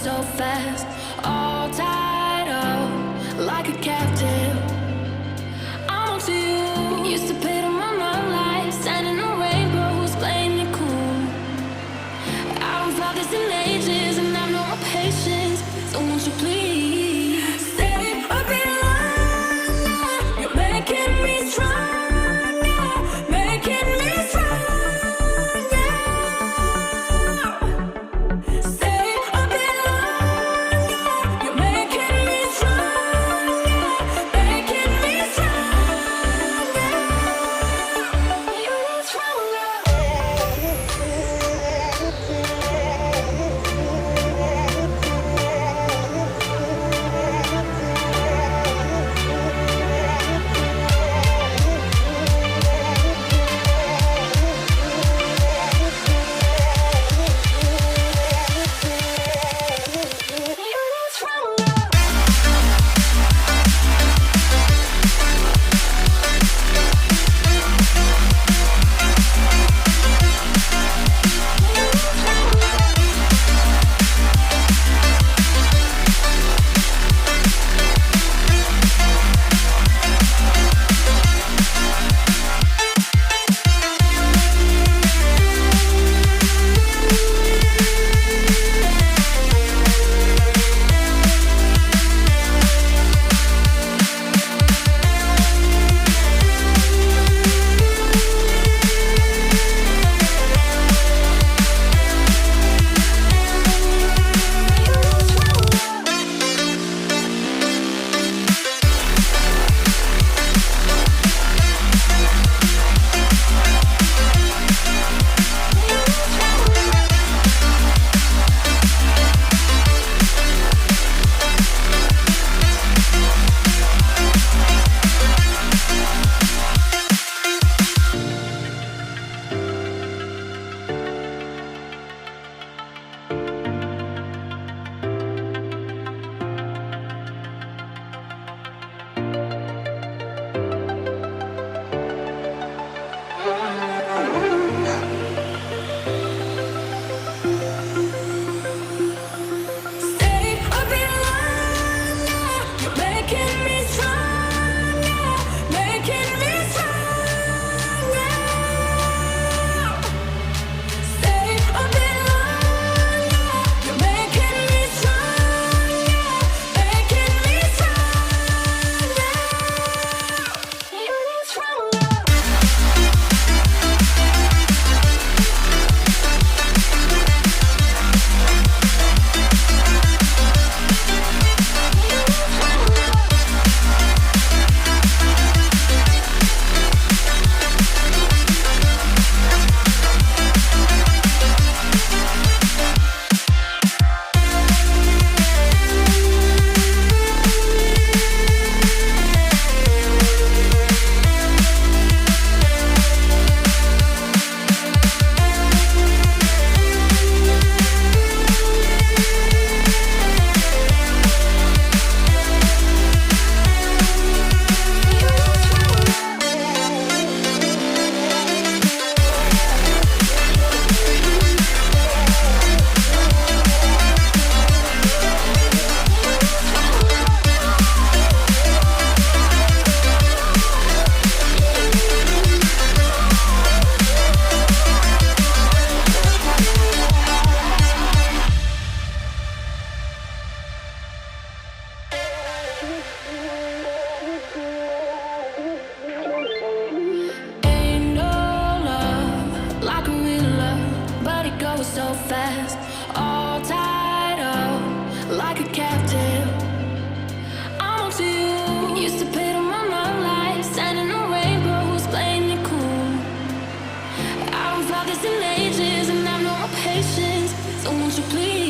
so fast, all tied up like a captive. I'm on to you. Used to pay to my mom life, standing on rainbows, playing it cool. I haven't felt this in ages, and I've no more patience. So won't you please stay a bit longer? You're making me stronger, making me stronger. So fast, all tied up like a captive. I'm on to you. Used to pay to my mom life, standing on rainbows, playing it cool. I haven't felt this in ages, and I've no more patience. So won't you please?